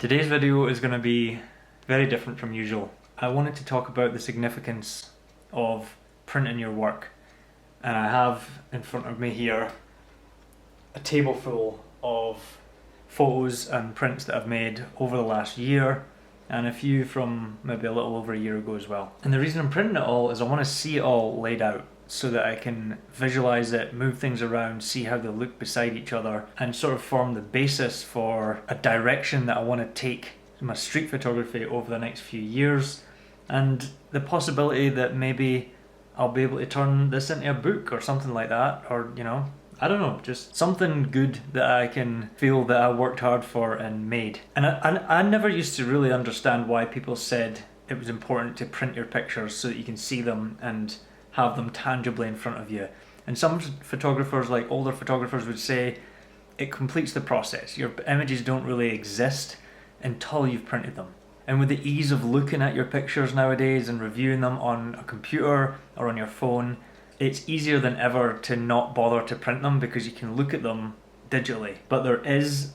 Today's video is going to be very different from usual. I wanted to talk about the significance of printing your work, and I have in front of me here a table full of photos and prints that I've made over the last year, and a few from maybe a little over a year ago as well. And the reason I'm printing it all is I want to see it all laid out so that I can visualize it, move things around, see how they look beside each other, and sort of form the basis for a direction that I want to take my street photography over the next few years, and the possibility that maybe I'll be able to turn this into a book or something like that, or I don't know, just something good that I can feel that I worked hard for and made. And I never used to really understand why people said it was important to print your pictures so that you can see them and have them tangibly in front of you. And some photographers, like older photographers, would say it completes the process. Your images don't really exist until you've printed them. And with the ease of looking at your pictures nowadays and reviewing them on a computer or on your phone, it's easier than ever to not bother to print them because you can look at them digitally. But there's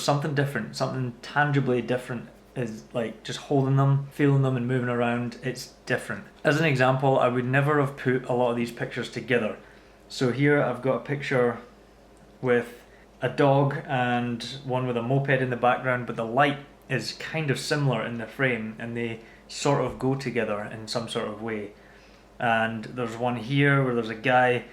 something different, something tangibly different, is like just holding them, feeling them and moving around. It's different. As an example, I would never have put a lot of these pictures together. So here I've got a picture with a dog and one with a moped in the background, but the light is kind of similar in the frame and they sort of go together in some sort of way. And there's one here where there's a guy,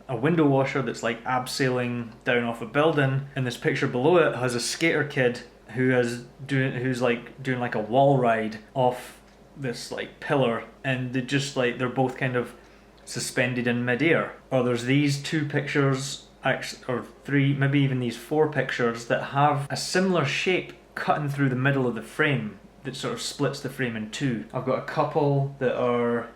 a window washer that's like abseiling down off a building, and this picture below it has a skater kid who's doing like a wall ride off this like pillar, and they're both kind of suspended in midair. Or there's these two pictures, or three, maybe even these four pictures that have a similar shape cutting through the middle of the frame that sort of splits the frame in two. I've got a couple that are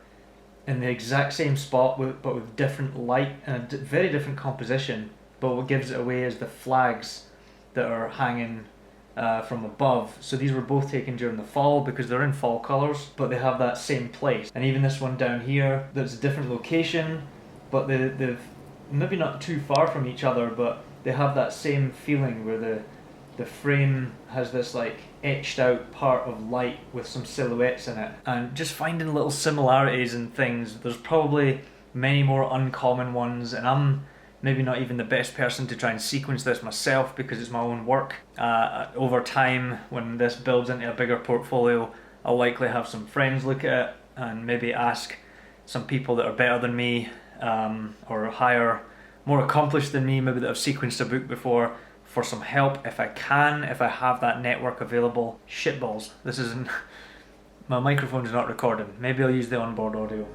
in the exact same spot but with different light and a very different composition, but what gives it away is the flags that are hanging from above. So these were both taken during the fall because they're in fall colours, but they have that same place. And even this one down here, there's a different location, but they've maybe not too far from each other, but they have that same feeling where the frame has this like etched out part of light with some silhouettes in it. And just finding little similarities and things. There's probably many more uncommon ones, and I'm maybe not even the best person to try and sequence this myself because it's my own work. Over time, when this builds into a bigger portfolio, I'll likely have some friends look at it and maybe ask some people that are better than me, or higher, more accomplished than me, maybe that have sequenced a book before, for some help if I have that network available. Shitballs, this isn't, my microphone's not recording. Maybe I'll use the onboard audio.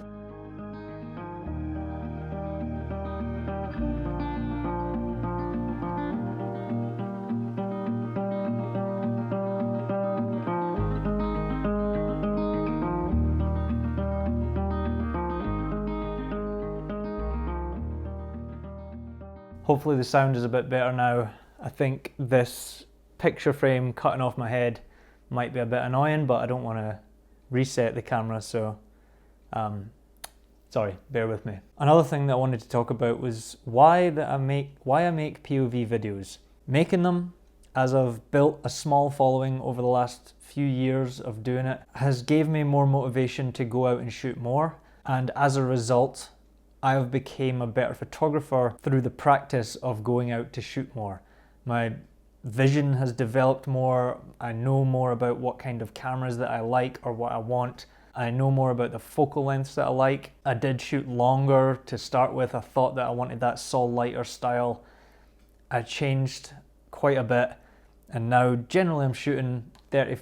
Hopefully the sound is a bit better now. I think this picture frame cutting off my head might be a bit annoying, but I don't want to reset the camera, so sorry, bear with me. Another thing that I wanted to talk about was why I make POV videos. Making them, as I've built a small following over the last few years of doing it, has gave me more motivation to go out and shoot more, and as a result I have become a better photographer through the practice of going out to shoot more. My vision has developed more. I know more about what kind of cameras that I like or what I want. I know more about the focal lengths that I like. I did shoot longer to start with. I thought that I wanted that Sol lighter style. I changed quite a bit, and now generally I'm shooting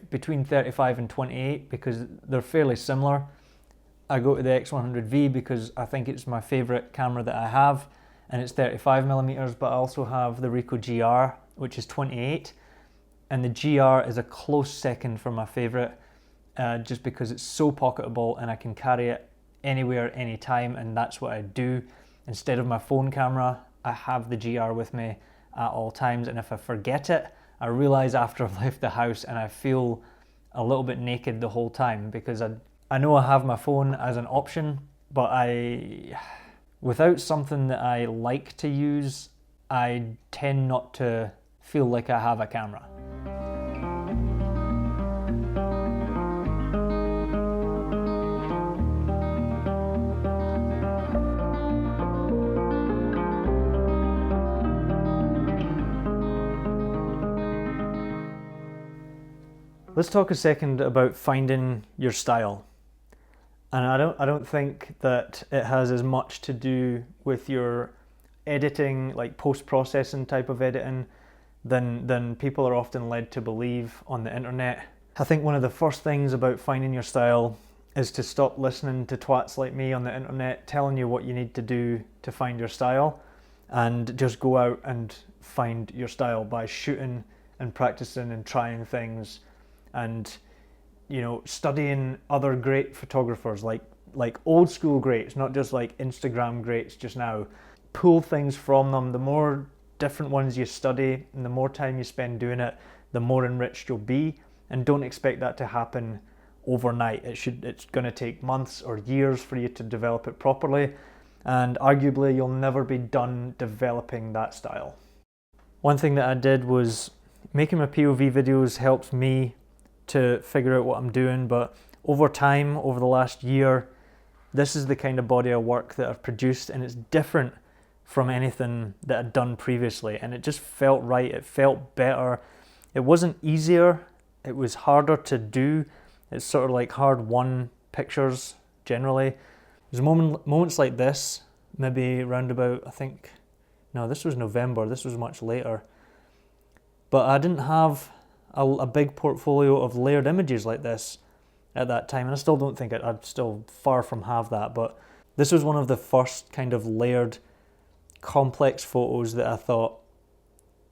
between 35 and 28 because they're fairly similar. I go to the X100V because I think it's my favourite camera that I have, and it's 35mm, but I also have the Ricoh GR, which is 28, and the GR is a close second for my favourite, just because it's so pocketable and I can carry it anywhere, anytime, and that's what I do. Instead of my phone camera, I have the GR with me at all times, and if I forget it, I realise after I've left the house and I feel a little bit naked the whole time because I know I have my phone as an option, but without something that I like to use, I tend not to feel like I have a camera. Let's talk a second about finding your style. And I don't think that it has as much to do with your editing, like post-processing type of editing, than people are often led to believe on the internet. I think one of the first things about finding your style is to stop listening to twats like me on the internet telling you what you need to do to find your style, and just go out and find your style by shooting and practicing and trying things, and studying other great photographers, like old school greats, not just like Instagram greats just now. Pull things from them. The more different ones you study and the more time you spend doing it, the more enriched you'll be. And don't expect that to happen overnight. It's going to take months or years for you to develop it properly, and arguably you'll never be done developing that style. One thing that I did was making my POV videos helped me to figure out what I'm doing, but over time, over the last year, this is the kind of body of work that I've produced, and it's different from anything that I'd done previously, and it just felt right. It felt better. It wasn't easier, it was harder to do. It's sort of like hard-won pictures generally. There's moments like this, maybe around about, no, this was November, this was much later. But I didn't have a big portfolio of layered images like this at that time, and I still don't think I'd still far from have that, but this was one of the first kind of layered, complex photos that I thought,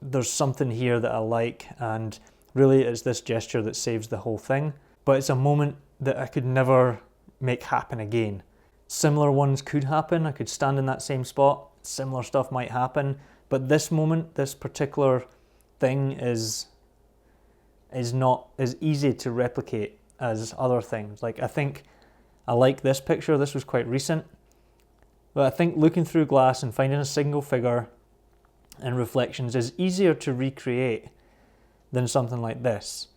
there's something here that I like, and really it's this gesture that saves the whole thing. But it's a moment that I could never make happen again. Similar ones could happen, I could stand in that same spot, similar stuff might happen, but this moment, this particular thing is not as easy to replicate as other things. Like, I think I like this picture, this was quite recent, but I think looking through glass and finding a single figure and reflections is easier to recreate than something like this.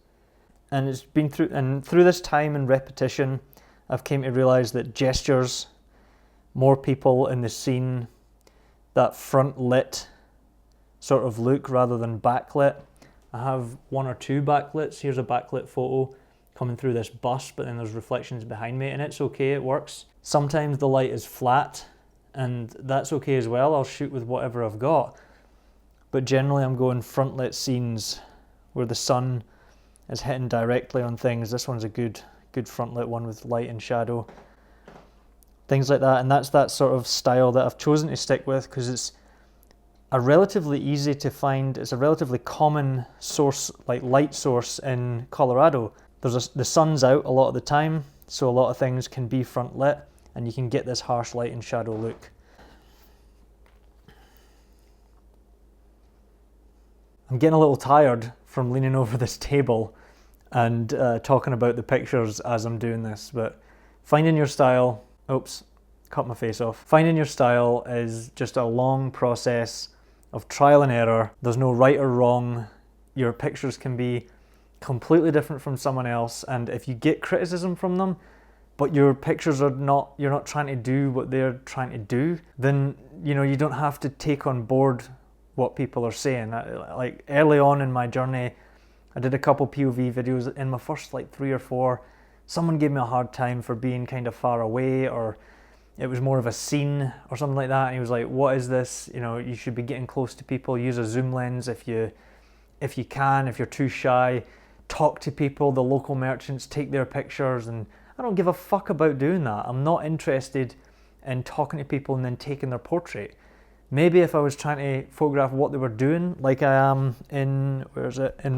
And it's been through this time and repetition, I've came to realize that gestures, more people in the scene, that front lit sort of look rather than backlit. I have one or two backlits. Here's a backlit photo coming through this bus, but then there's reflections behind me, and it's okay, it works. Sometimes the light is flat, and that's okay as well. I'll shoot with whatever I've got. But generally I'm going front lit scenes where the sun is hitting directly on things. This one's a good front lit one with light and shadow. Things like that, and that's that sort of style that I've chosen to stick with because it's a relatively easy to find, it's a relatively common source, like light source in Colorado. The sun's out a lot of the time, so a lot of things can be front lit and you can get this harsh light and shadow look. I'm getting a little tired from leaning over this table and talking about the pictures as I'm doing this, but finding your style, oops, cut my face off. Finding your style is just a long process of trial and error. There's no right or wrong. Your pictures can be completely different from someone else, and if you get criticism from them, but your pictures are not, you're not trying to do what they're trying to do, then you don't have to take on board what people are saying. Like early on in my journey, I did a couple POV videos. In my first 3 or 4, someone gave me a hard time for being kind of far away, or it was more of a scene or something like that, and he was like, what is this? You should be getting close to people, use a zoom lens if you can. If you're too shy, talk to people, the local merchants, take their pictures. And I don't give a fuck about doing that. I'm not interested in talking to people and then taking their portrait. Maybe if I was trying to photograph what they were doing, like I am in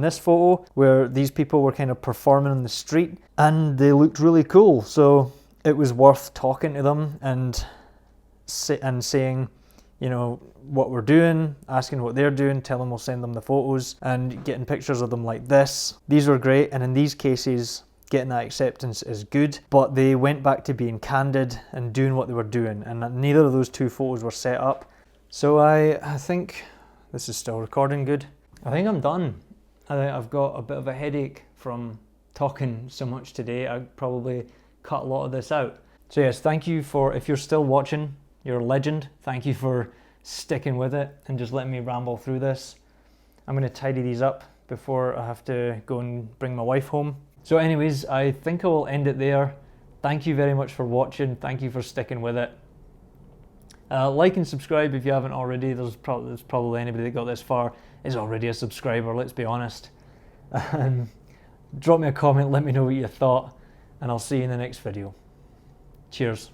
this photo, where these people were kind of performing on the street and they looked really cool, so it was worth talking to them and saying, what we're doing, asking what they're doing, tell them we'll send them the photos, and getting pictures of them like this. These were great, and in these cases, getting that acceptance is good, but they went back to being candid and doing what they were doing, and neither of those two photos were set up. So I think this is still recording good. I think I'm done. I think I've got a bit of a headache from talking so much today. I probably cut a lot of this out. So yes, thank you if you're still watching, you're a legend. Thank you for sticking with it and just letting me ramble through this. I'm going to tidy these up before I have to go and bring my wife home. So anyways, I think I will end it there. Thank you very much for watching. Thank you for sticking with it. Like and subscribe if you haven't already. There's probably anybody that got this far is already a subscriber, let's be honest. Drop me a comment, let me know what you thought, and I'll see you in the next video. Cheers.